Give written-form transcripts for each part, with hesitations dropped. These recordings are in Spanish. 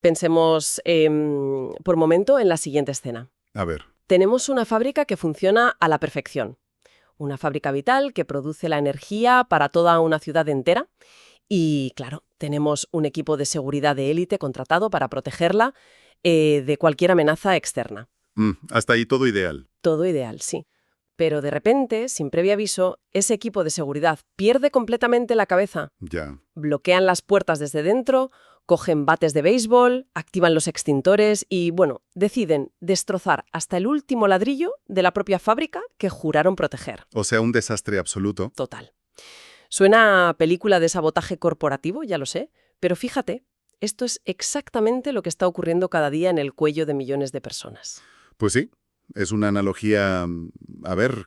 Pensemos por momento en la siguiente escena. A ver. Tenemos una fábrica que funciona a la perfección. Una fábrica vital que produce la energía para toda una ciudad entera. Y, claro, tenemos un equipo de seguridad de élite contratado para protegerla de cualquier amenaza externa. Hasta ahí todo ideal. Todo ideal, sí. Pero de repente, sin previo aviso, ese equipo de seguridad pierde completamente la cabeza. Ya. Bloquean las puertas desde dentro, cogen bates de béisbol, activan los extintores y, bueno, deciden destrozar hasta el último ladrillo de la propia fábrica que juraron proteger. O sea, un desastre absoluto. Total. Suena a película de sabotaje corporativo, ya lo sé, pero fíjate, esto es exactamente lo que está ocurriendo cada día en el cuello de millones de personas. Pues sí, es una analogía,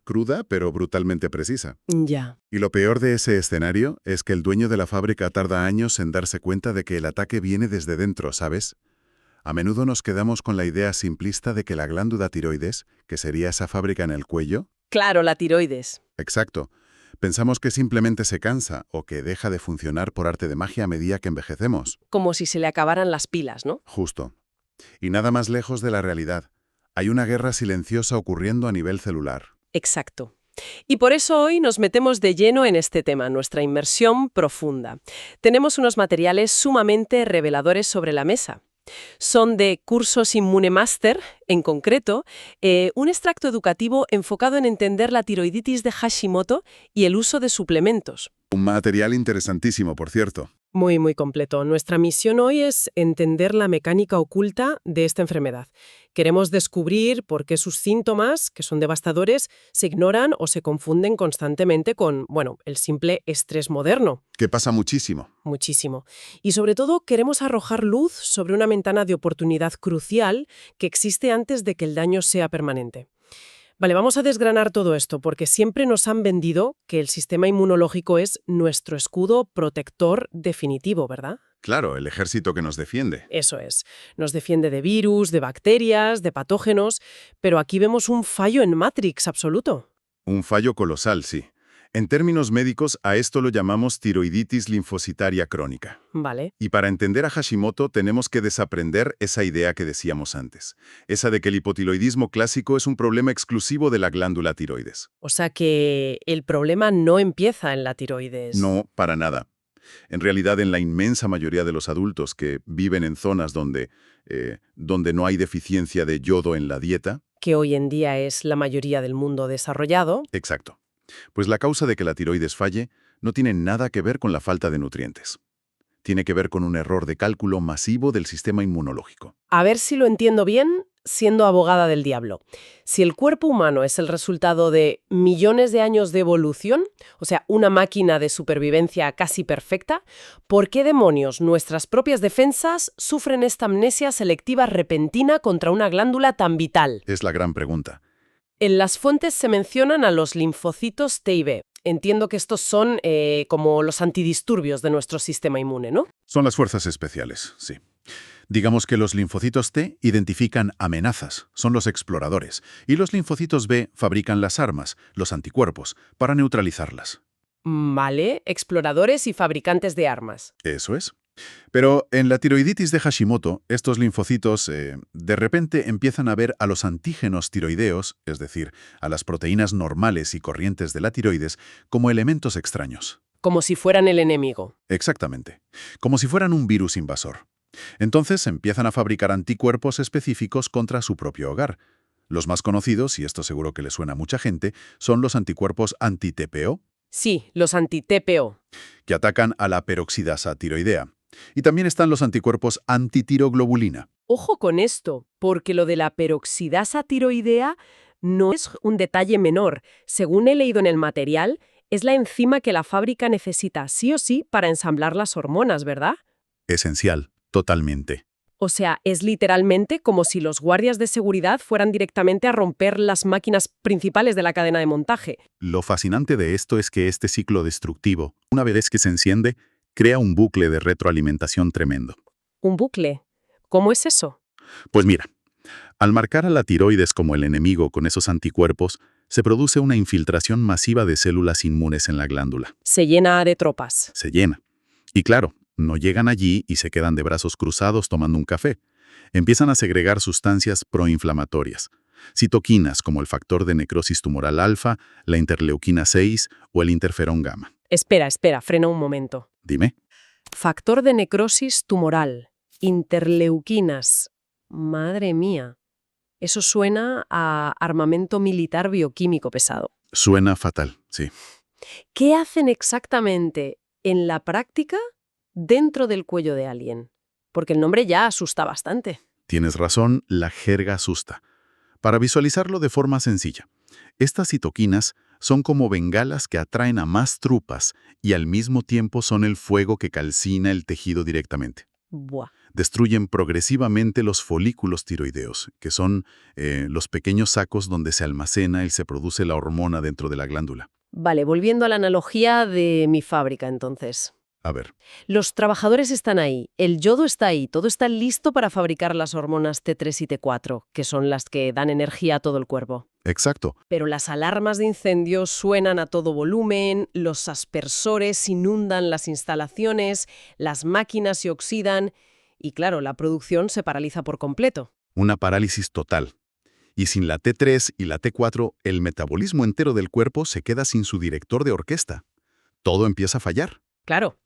cruda, pero brutalmente precisa. Ya. Y lo peor de ese escenario es que el dueño de la fábrica tarda años en darse cuenta de que el ataque viene desde dentro, ¿sabes? A menudo nos quedamos con la idea simplista de que la glándula tiroides, que sería esa fábrica en el cuello... Claro, la tiroides. Exacto. Pensamos que simplemente se cansa o que deja de funcionar por arte de magia a medida que envejecemos. Como si se le acabaran las pilas, ¿no? Justo. Y nada más lejos de la realidad. Hay una guerra silenciosa ocurriendo a nivel celular. Exacto. Y por eso hoy nos metemos de lleno en este tema, nuestra inmersión profunda. Tenemos unos materiales sumamente reveladores sobre la mesa. Son de Cursos Inmune Master, en concreto, un extracto educativo enfocado en entender la tiroiditis de Hashimoto y el uso de suplementos. Un material interesantísimo, por cierto. Muy, muy completo. Nuestra misión hoy es entender la mecánica oculta de esta enfermedad. Queremos descubrir por qué sus síntomas, que son devastadores, se ignoran o se confunden constantemente con, el simple estrés moderno. Que pasa muchísimo. Muchísimo. Y sobre todo queremos arrojar luz sobre una ventana de oportunidad crucial que existe antes de que el daño sea permanente. Vale, vamos a desgranar todo esto porque siempre nos han vendido que el sistema inmunológico es nuestro escudo protector definitivo, ¿verdad? Claro, el ejército que nos defiende. Eso es. Nos defiende de virus, de bacterias, de patógenos, pero aquí vemos un fallo en Matrix absoluto. Un fallo colosal, sí. En términos médicos, a esto lo llamamos tiroiditis linfocitaria crónica. Vale. Y para entender a Hashimoto tenemos que desaprender esa idea que decíamos antes, esa de que el hipotiroidismo clásico es un problema exclusivo de la glándula tiroides. O sea que el problema no empieza en la tiroides. No, para nada. En realidad, en la inmensa mayoría de los adultos que viven en zonas donde no hay deficiencia de yodo en la dieta... Que hoy en día es la mayoría del mundo desarrollado. Exacto. Pues la causa de que la tiroides falle no tiene nada que ver con la falta de nutrientes. Tiene que ver con un error de cálculo masivo del sistema inmunológico. A ver si lo entiendo bien, siendo abogada del diablo. Si el cuerpo humano es el resultado de millones de años de evolución, o sea, una máquina de supervivencia casi perfecta, ¿por qué demonios nuestras propias defensas sufren esta amnesia selectiva repentina contra una glándula tan vital? Es la gran pregunta. En las fuentes se mencionan a los linfocitos T y B. Entiendo que estos son como los antidisturbios de nuestro sistema inmune, ¿no? Son las fuerzas especiales, sí. Digamos que los linfocitos T identifican amenazas, son los exploradores, y los linfocitos B fabrican las armas, los anticuerpos, para neutralizarlas. Vale, exploradores y fabricantes de armas. Eso es. Pero en la tiroiditis de Hashimoto, estos linfocitos de repente empiezan a ver a los antígenos tiroideos, es decir, a las proteínas normales y corrientes de la tiroides, como elementos extraños. Como si fueran el enemigo. Exactamente. Como si fueran un virus invasor. Entonces empiezan a fabricar anticuerpos específicos contra su propio hogar. Los más conocidos, y esto seguro que le suena a mucha gente, son los anticuerpos anti-TPO. Sí, los anti-TPO. Que atacan a la peroxidasa tiroidea. Y también están los anticuerpos antitiroglobulina. Ojo con esto, porque lo de la peroxidasa tiroidea no es un detalle menor. Según he leído en el material, es la enzima que la fábrica necesita sí o sí para ensamblar las hormonas, ¿verdad? Esencial, totalmente. O sea, es literalmente como si los guardias de seguridad fueran directamente a romper las máquinas principales de la cadena de montaje. Lo fascinante de esto es que este ciclo destructivo, una vez que se enciende, crea un bucle de retroalimentación tremendo. ¿Un bucle? ¿Cómo es eso? Pues mira, al marcar a la tiroides como el enemigo con esos anticuerpos, se produce una infiltración masiva de células inmunes en la glándula. Se llena de tropas. Se llena. Y claro, no llegan allí y se quedan de brazos cruzados tomando un café. Empiezan a segregar sustancias proinflamatorias. Citoquinas como el factor de necrosis tumoral alfa, la interleuquina 6 o el interferón gamma. Espera, frena un momento. Dime. Factor de necrosis tumoral, interleuquinas. Madre mía. Eso suena a armamento militar bioquímico pesado. Suena fatal, sí. ¿Qué hacen exactamente en la práctica dentro del cuello de alguien? Porque el nombre ya asusta bastante. Tienes razón, la jerga asusta. Para visualizarlo de forma sencilla, estas citoquinas son como bengalas que atraen a más trupas y al mismo tiempo son el fuego que calcina el tejido directamente. Buah. Destruyen progresivamente los folículos tiroideos, que son los pequeños sacos donde se almacena y se produce la hormona dentro de la glándula. Vale, volviendo a la analogía de mi fábrica, entonces. A ver, Los trabajadores están ahí, el yodo está ahí, todo está listo para fabricar las hormonas T3 y T4, que son las que dan energía a todo el cuerpo. exacto. Pero las alarmas de incendio suenan a todo volumen, los aspersores inundan las instalaciones, las máquinas se oxidan y, claro, la producción se paraliza por completo. Una parálisis total. Y sin la T3 y la T4, el metabolismo entero del cuerpo se queda sin su director de orquesta. Todo empieza a fallar. Claro.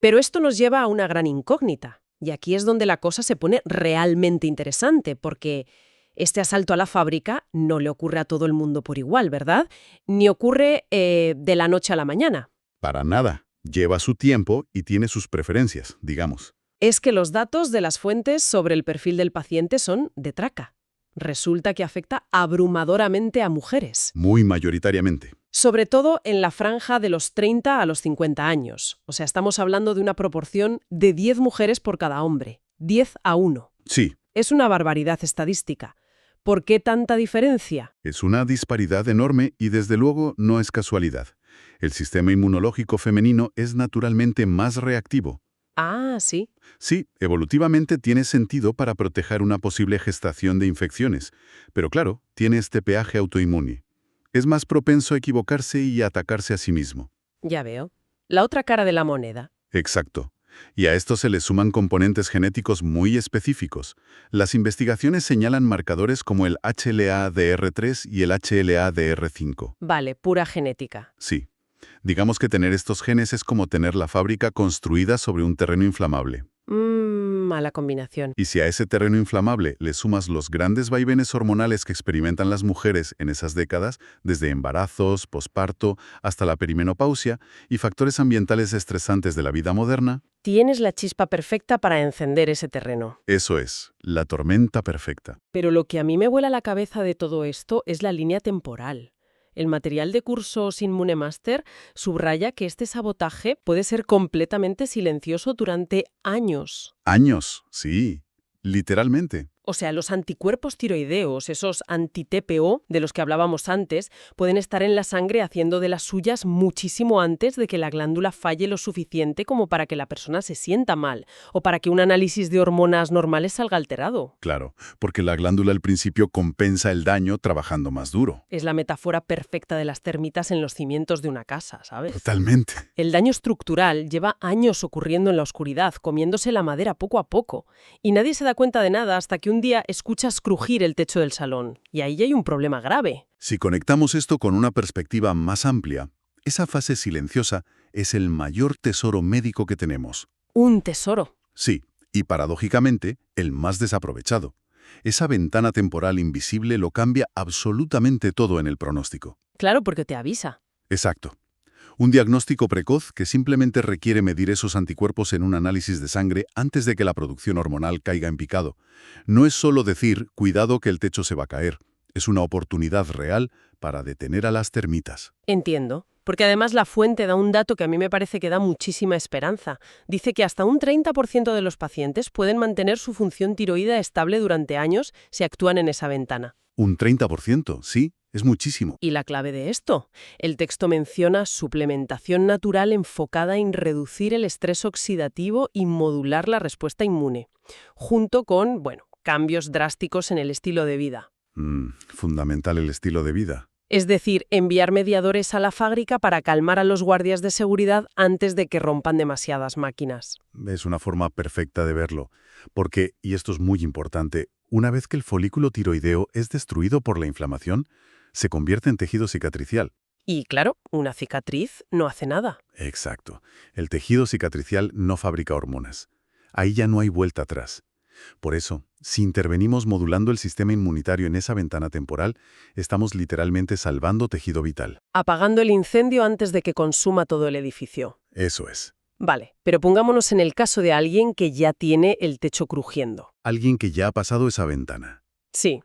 Pero esto nos lleva a una gran incógnita. Y aquí es donde la cosa se pone realmente interesante, porque este asalto a la fábrica no le ocurre a todo el mundo por igual, ¿verdad? Ni ocurre de la noche a la mañana. Para nada. Lleva su tiempo y tiene sus preferencias, digamos. Es que los datos de las fuentes sobre el perfil del paciente son de traca. Resulta que afecta abrumadoramente a mujeres. Muy mayoritariamente. Sobre todo en la franja de los 30 a los 50 años. O sea, estamos hablando de una proporción de 10 mujeres por cada hombre. 10-1. Sí, Es una barbaridad estadística. ¿Por qué tanta diferencia? es una disparidad enorme y desde luego no es casualidad. El sistema inmunológico femenino es naturalmente más reactivo. Ah, sí. Sí, evolutivamente tiene sentido para proteger una posible gestación de infecciones, pero claro, tiene este peaje autoinmune. Es más propenso a equivocarse y a atacarse a sí mismo. Ya veo. La otra cara de la moneda. Exacto. Y a esto se le suman componentes genéticos muy específicos. Las investigaciones señalan marcadores como el HLA-DR3 y el HLA-DR5. Vale, pura genética. Sí. Digamos que tener estos genes es como tener la fábrica construida sobre un terreno inflamable. Mala combinación. Y si a ese terreno inflamable le sumas los grandes vaivenes hormonales que experimentan las mujeres en esas décadas, desde embarazos, posparto, hasta la perimenopausia, y factores ambientales estresantes de la vida moderna, Tienes la chispa perfecta para encender ese terreno. eso es, la tormenta perfecta. Pero lo que a mí me vuela la cabeza de todo esto es la línea temporal. El material de cursos Inmunemaster subraya que este sabotaje puede ser completamente silencioso durante años. Años, sí, literalmente. O sea, los anticuerpos tiroideos, esos anti-TPO de los que hablábamos antes, pueden estar en la sangre haciendo de las suyas muchísimo antes de que la glándula falle lo suficiente como para que la persona se sienta mal o para que un análisis de hormonas normales salga alterado. Claro, porque la glándula al principio compensa el daño trabajando más duro. Es la metáfora perfecta de las termitas en los cimientos de una casa, ¿sabes? Totalmente. El daño estructural lleva años ocurriendo en la oscuridad, comiéndose la madera poco a poco, y nadie se da cuenta de nada hasta que un día escuchas crujir el techo del salón, y ahí hay un problema grave. Si conectamos esto con una perspectiva más amplia, esa fase silenciosa es el mayor tesoro médico que tenemos. Un tesoro. Sí, y paradójicamente, el más desaprovechado. Esa ventana temporal invisible lo cambia absolutamente todo en el pronóstico. Claro, porque te avisa. Exacto. Un diagnóstico precoz que simplemente requiere medir esos anticuerpos en un análisis de sangre antes de que la producción hormonal caiga en picado. No es solo decir, cuidado que el techo se va a caer. Es una oportunidad real para detener a las termitas. Entiendo. Porque además la fuente da un dato que a mí me parece que da muchísima esperanza. Dice que hasta un 30% de los pacientes pueden mantener su función tiroidea estable durante años si actúan en esa ventana. Un 30%, sí, es muchísimo. ¿Y la clave de esto? El texto menciona suplementación natural enfocada en reducir el estrés oxidativo y modular la respuesta inmune, junto con, cambios drásticos en el estilo de vida. Fundamental el estilo de vida. Es decir, enviar mediadores a la fábrica para calmar a los guardias de seguridad antes de que rompan demasiadas máquinas. Es una forma perfecta de verlo, porque, y esto es muy importante, una vez que el folículo tiroideo es destruido por la inflamación, se convierte en tejido cicatricial. Y claro, una cicatriz no hace nada. Exacto. El tejido cicatricial no fabrica hormonas. Ahí ya no hay vuelta atrás. Por eso, si intervenimos modulando el sistema inmunitario en esa ventana temporal, estamos literalmente salvando tejido vital. Apagando el incendio antes de que consuma todo el edificio. Eso es. Vale, pero pongámonos en el caso de alguien que ya tiene el techo crujiendo. Alguien que ya ha pasado esa ventana. Sí,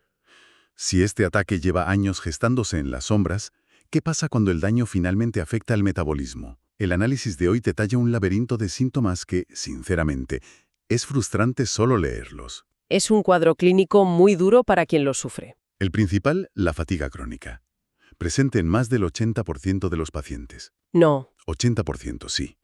Si este ataque lleva años gestándose en las sombras, ¿qué pasa cuando el daño finalmente afecta al metabolismo? El análisis de hoy te talla un laberinto de síntomas que, sinceramente, es frustrante solo leerlos. es un cuadro clínico muy duro para quien lo sufre. El principal, la fatiga crónica. Presente en más del 80% de los pacientes. No. 80%, sí.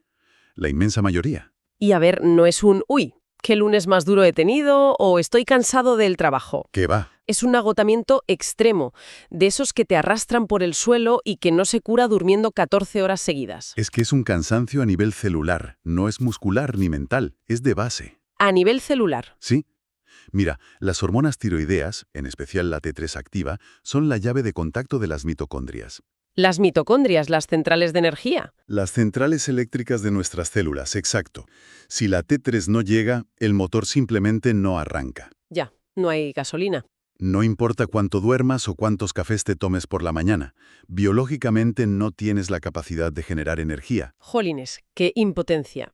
La inmensa mayoría. Y a ver, no es un «uy, qué lunes más duro he tenido» o «estoy cansado del trabajo». ¿Qué va? Es un agotamiento extremo, de esos que te arrastran por el suelo y que no se cura durmiendo 14 horas seguidas. Es que es un cansancio a nivel celular, no es muscular ni mental, es de base. A nivel celular. ¿Sí? Mira, las hormonas tiroideas, en especial la T3 activa, son la llave de contacto de las mitocondrias. Las mitocondrias, las centrales de energía. Las centrales eléctricas de nuestras células, exacto. Si la T3 no llega, el motor simplemente no arranca. Ya, no hay gasolina. No importa cuánto duermas o cuántos cafés te tomes por la mañana, biológicamente no tienes la capacidad de generar energía. Jolines, qué impotencia.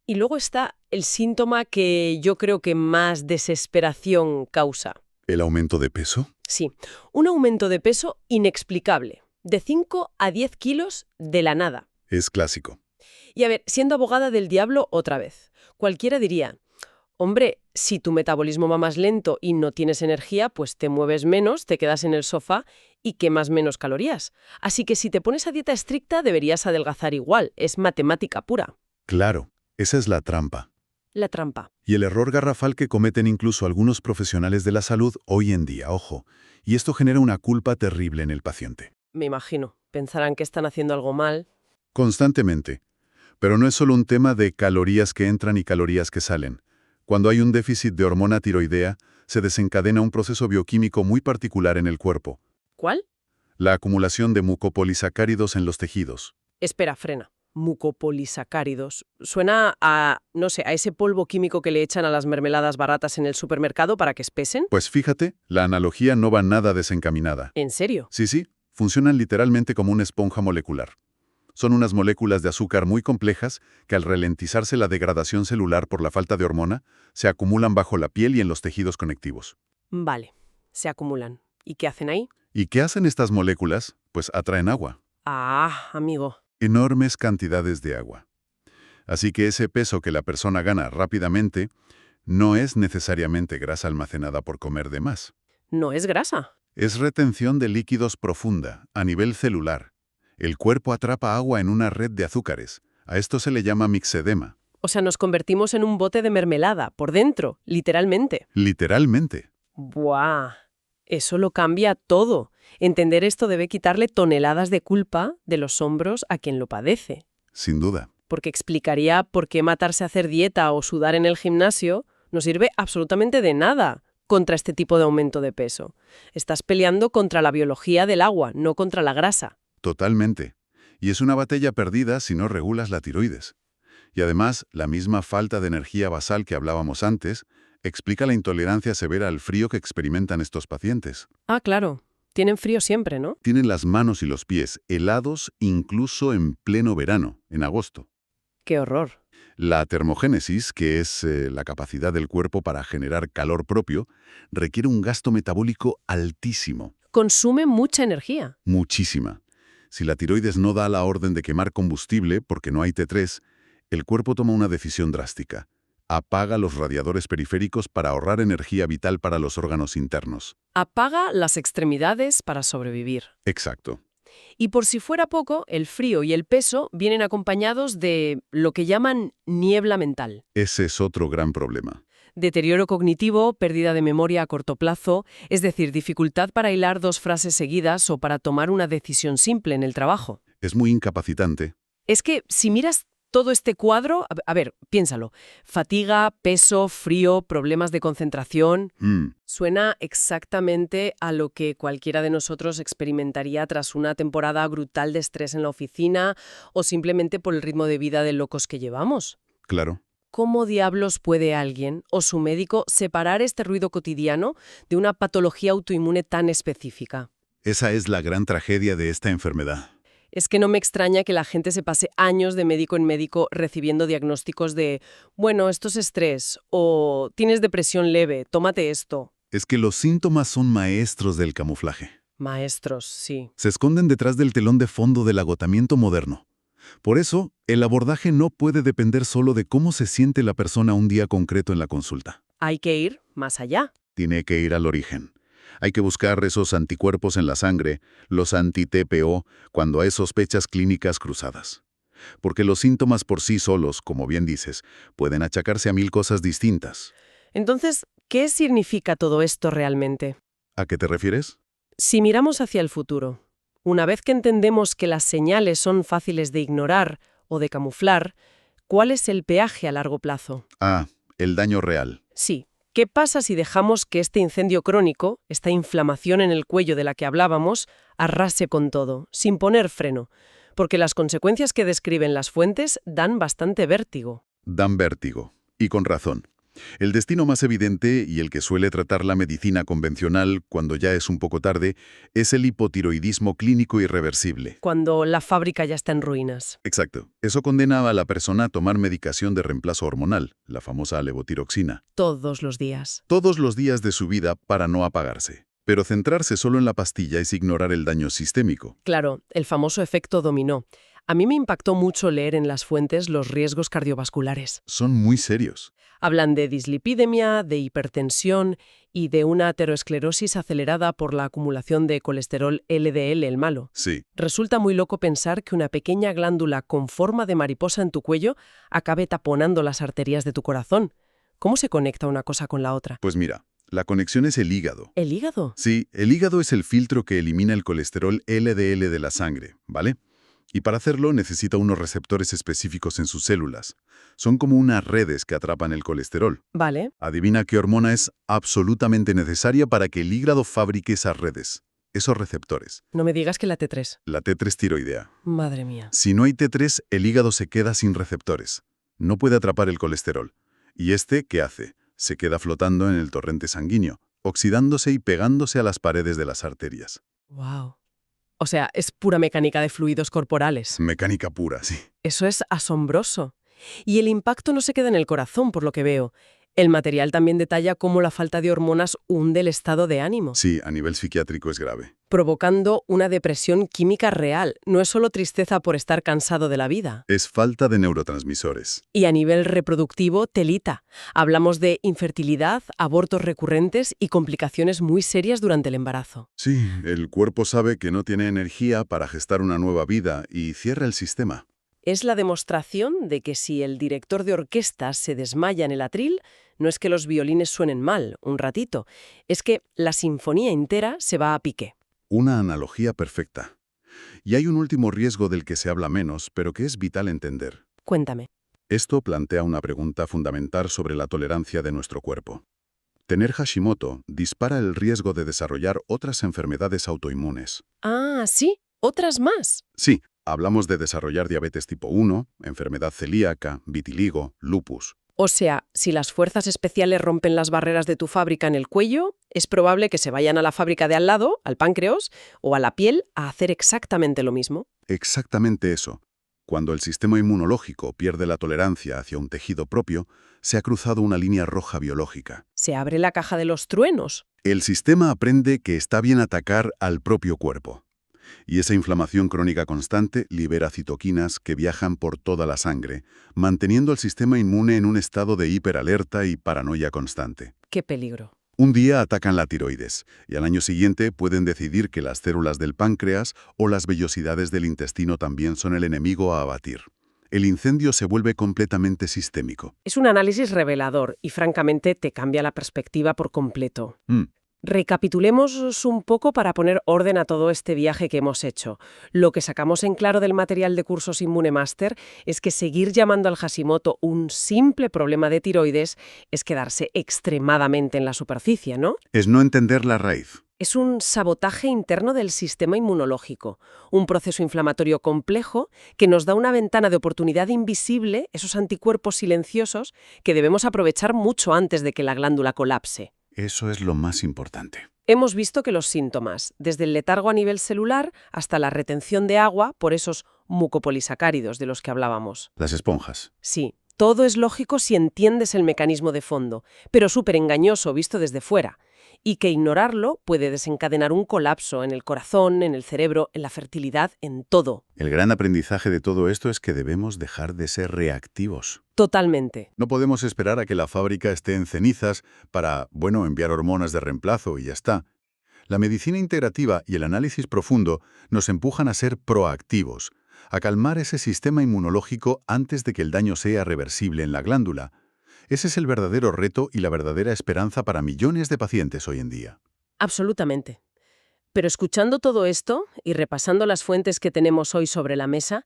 Y luego está el síntoma que yo creo que más desesperación causa. ¿El aumento de peso? Sí, un aumento de peso inexplicable, de 5 a 10 kilos de la nada. Es clásico. Y a ver, siendo abogada del diablo otra vez, cualquiera diría, hombre, si tu metabolismo va más lento y no tienes energía, pues te mueves menos, te quedas en el sofá y quemas menos calorías. Así que si te pones a dieta estricta deberías adelgazar igual, es matemática pura. Claro, esa es la trampa. La trampa. Y el error garrafal que cometen incluso algunos profesionales de la salud hoy en día, ojo. Y esto genera una culpa terrible en el paciente. Me imagino, pensarán que están haciendo algo mal. Constantemente. Pero no es solo un tema de calorías que entran y calorías que salen. Cuando hay un déficit de hormona tiroidea, se desencadena un proceso bioquímico muy particular en el cuerpo. ¿Cuál? La acumulación de mucopolisacáridos en los tejidos. Espera, frena. Mucopolisacáridos. Suena a, no sé, a ese polvo químico que le echan a las mermeladas baratas en el supermercado para que espesen. Pues fíjate, la analogía no va nada desencaminada. ¿En serio? Sí, funcionan literalmente como una esponja molecular. Son unas moléculas de azúcar muy complejas que al ralentizarse la degradación celular por la falta de hormona, se acumulan bajo la piel y en los tejidos conectivos. Vale, se acumulan. ¿Y qué hacen ahí? ¿Y qué hacen estas moléculas? Pues atraen agua. Ah, amigo. Enormes cantidades de agua. Así que ese peso que la persona gana rápidamente no es necesariamente grasa almacenada por comer de más. No es grasa. Es retención de líquidos profunda, a nivel celular. El cuerpo atrapa agua en una red de azúcares. A esto se le llama mixedema. O sea, nos convertimos en un bote de mermelada, por dentro, literalmente. Literalmente. ¡Buah! Eso lo cambia todo. Entender esto debe quitarle toneladas de culpa de los hombros a quien lo padece. Sin duda. Porque explicaría por qué matarse a hacer dieta o sudar en el gimnasio no sirve absolutamente de nada contra este tipo de aumento de peso. Estás peleando contra la biología del agua, no contra la grasa. Totalmente. Y es una batalla perdida si no regulas la tiroides. Y además, la misma falta de energía basal que hablábamos antes explica la intolerancia severa al frío que experimentan estos pacientes. Ah, claro. Tienen frío siempre, ¿no? Tienen las manos y los pies helados incluso en pleno verano, en agosto. ¡Qué horror! La termogénesis, que es la capacidad del cuerpo para generar calor propio, requiere un gasto metabólico altísimo. Consume mucha energía. Muchísima. Si la tiroides no da la orden de quemar combustible porque no hay T3, el cuerpo toma una decisión drástica. Apaga los radiadores periféricos para ahorrar energía vital para los órganos internos. Apaga las extremidades para sobrevivir. Exacto. Y por si fuera poco, el frío y el peso vienen acompañados de lo que llaman niebla mental. Ese es otro gran problema. Deterioro cognitivo, pérdida de memoria a corto plazo, es decir, dificultad para hilar dos frases seguidas o para tomar una decisión simple en el trabajo. Es muy incapacitante. Es que si miras todo este cuadro, a ver, piénsalo. Fatiga, peso, frío, problemas de concentración. Suena exactamente a lo que cualquiera de nosotros experimentaría tras una temporada brutal de estrés en la oficina o simplemente por el ritmo de vida de locos que llevamos. Claro. ¿Cómo diablos puede alguien o su médico separar este ruido cotidiano de una patología autoinmune tan específica? Esa es la gran tragedia de esta enfermedad. Es que no me extraña que la gente se pase años de médico en médico recibiendo diagnósticos de, bueno, esto es estrés, o tienes depresión leve, tómate esto. Es que los síntomas son maestros del camuflaje. Maestros, sí. Se esconden detrás del telón de fondo del agotamiento moderno. Por eso, el abordaje no puede depender solo de cómo se siente la persona un día concreto en la consulta. Hay que ir más allá. Tiene que ir al origen. Hay que buscar esos anticuerpos en la sangre, los anti-TPO, cuando hay sospechas clínicas cruzadas. Porque los síntomas por sí solos, como bien dices, pueden achacarse a 1000 cosas distintas. Entonces, ¿qué significa todo esto realmente? ¿A qué te refieres? Si miramos hacia el futuro, una vez que entendemos que las señales son fáciles de ignorar o de camuflar, ¿cuál es el peaje a largo plazo? Ah, el daño real. Sí. ¿Qué pasa si dejamos que este incendio crónico, esta inflamación en el cuello de la que hablábamos, arrase con todo, sin poner freno? Porque las consecuencias que describen las fuentes dan bastante vértigo. Dan vértigo. Y con razón. El destino más evidente y el que suele tratar la medicina convencional cuando ya es un poco tarde es el hipotiroidismo clínico irreversible. Cuando la fábrica ya está en ruinas. Exacto. Eso condena a la persona a tomar medicación de reemplazo hormonal, la famosa levotiroxina. Todos los días. Todos los días de su vida para no apagarse. Pero centrarse solo en la pastilla es ignorar el daño sistémico. Claro, el famoso efecto dominó. A mí me impactó mucho leer en las fuentes los riesgos cardiovasculares. Son muy serios. Hablan de dislipidemia, de hipertensión y de una aterosclerosis acelerada por la acumulación de colesterol LDL, el malo. Sí. Resulta muy loco pensar que una pequeña glándula con forma de mariposa en tu cuello acabe taponando las arterias de tu corazón. ¿Cómo se conecta una cosa con la otra? Pues mira, la conexión es el hígado. ¿El hígado? Sí, el hígado es el filtro que elimina el colesterol LDL de la sangre, ¿vale? Y para hacerlo necesita unos receptores específicos en sus células. Son como unas redes que atrapan el colesterol. Vale. Adivina qué hormona es absolutamente necesaria para que el hígado fabrique esas redes, esos receptores. No me digas que la T3. La T3 tiroidea. Madre mía. Si no hay T3, el hígado se queda sin receptores. No puede atrapar el colesterol. ¿Y este qué hace? Se queda flotando en el torrente sanguíneo, oxidándose y pegándose a las paredes de las arterias. Wow. O sea, es pura mecánica de fluidos corporales. Mecánica pura, sí. Eso es asombroso. Y el impacto no se queda en el corazón, por lo que veo. El material también detalla cómo la falta de hormonas hunde el estado de ánimo, Sí, a nivel psiquiátrico es grave. provocando una depresión química real. No es solo tristeza por estar cansado de la vida. Es falta de neurotransmisores. Y a nivel reproductivo, telita. Hablamos de infertilidad, abortos recurrentes y complicaciones muy serias durante el embarazo. Sí, el cuerpo sabe que no tiene energía para gestar una nueva vida y cierra el sistema. Es la demostración de que si el director de orquesta se desmaya en el atril, no es que los violines suenen mal un ratito, es que la sinfonía entera se va a pique. Una analogía perfecta. Y hay un último riesgo del que se habla menos, pero que es vital entender. Cuéntame. Esto plantea una pregunta fundamental sobre la tolerancia de nuestro cuerpo. Tener Hashimoto dispara el riesgo de desarrollar otras enfermedades autoinmunes. Ah, sí, otras más. Sí, hablamos de desarrollar diabetes tipo 1, enfermedad celíaca, vitiligo, lupus. O sea, si las fuerzas especiales rompen las barreras de tu fábrica en el cuello, es probable que se vayan a la fábrica de al lado, al páncreas o a la piel, a hacer exactamente lo mismo. Exactamente eso. Cuando el sistema inmunológico pierde la tolerancia hacia un tejido propio, se ha cruzado una línea roja biológica. Se abre la caja de los truenos. El sistema aprende que está bien atacar al propio cuerpo. Y esa inflamación crónica constante libera citoquinas que viajan por toda la sangre, manteniendo al sistema inmune en un estado de hiperalerta y paranoia constante. ¡Qué peligro! Un día atacan la tiroides, y al año siguiente pueden decidir que las células del páncreas o las vellosidades del intestino también son el enemigo a abatir. el incendio se vuelve completamente sistémico. Es un análisis revelador y francamente te cambia la perspectiva por completo. Recapitulemos un poco para poner orden a todo este viaje que hemos hecho. Lo que sacamos en claro del material de cursos InmuneMaster es que seguir llamando al Hashimoto un simple problema de tiroides es quedarse extremadamente en la superficie, ¿no? Es no entender la raíz. Es un sabotaje interno del sistema inmunológico, un proceso inflamatorio complejo que nos da una ventana de oportunidad invisible, esos anticuerpos silenciosos que debemos aprovechar mucho antes de que la glándula colapse. Eso es lo más importante. Hemos visto que los síntomas, desde el letargo a nivel celular hasta la retención de agua por esos mucopolisacáridos de los que hablábamos. Las esponjas. Sí, todo es lógico si entiendes el mecanismo de fondo, pero súper engañoso visto desde fuera, y que ignorarlo puede desencadenar un colapso en el corazón, en el cerebro, en la fertilidad, en todo. El gran aprendizaje de todo esto es que debemos dejar de ser reactivos. Totalmente. No podemos esperar a que la fábrica esté en cenizas para, enviar hormonas de reemplazo y ya está. La medicina integrativa y el análisis profundo nos empujan a ser proactivos, a calmar ese sistema inmunológico antes de que el daño sea reversible en la glándula. Ese es el verdadero reto y la verdadera esperanza para millones de pacientes hoy en día. Absolutamente. Pero escuchando todo esto y repasando las fuentes que tenemos hoy sobre la mesa,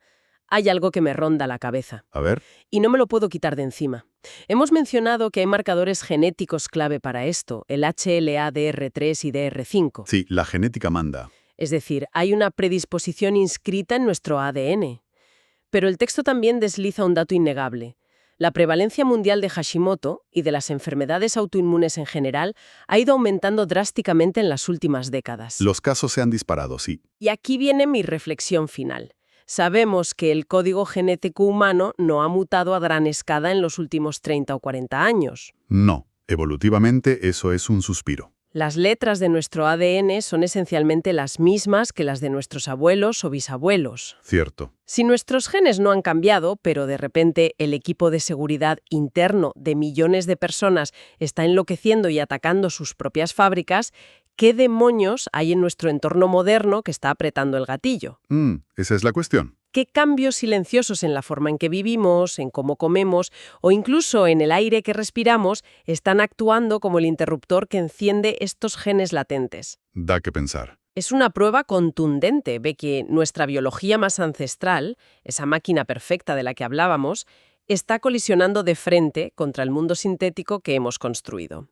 hay algo que me ronda la cabeza. A ver. Y no me lo puedo quitar de encima. Hemos mencionado que hay marcadores genéticos clave para esto, el HLA, DR3 y DR5. Sí, la genética manda. Es decir, hay una predisposición inscrita en nuestro ADN. Pero el texto también desliza un dato innegable. La prevalencia mundial de Hashimoto y de las enfermedades autoinmunes en general ha ido aumentando drásticamente en las últimas décadas. Los casos se han disparado, sí. Y aquí viene mi reflexión final. Sabemos que el código genético humano no ha mutado a gran escala en los últimos 30 o 40 años. No, evolutivamente eso es un suspiro. Las letras de nuestro ADN son esencialmente las mismas que las de nuestros abuelos o bisabuelos. Cierto. Si nuestros genes no han cambiado, pero de repente el equipo de seguridad interno de millones de personas está enloqueciendo y atacando sus propias fábricas, ¿qué demonios hay en nuestro entorno moderno que está apretando el gatillo? Esa es la cuestión. ¿Qué cambios silenciosos en la forma en que vivimos, en cómo comemos o incluso en el aire que respiramos están actuando como el interruptor que enciende estos genes latentes? Da que pensar. Es una prueba contundente de que nuestra biología más ancestral, esa máquina perfecta de la que hablábamos, está colisionando de frente contra el mundo sintético que hemos construido.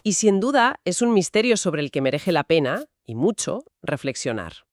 Y sin duda es un misterio sobre el que merece la pena, y mucho, reflexionar.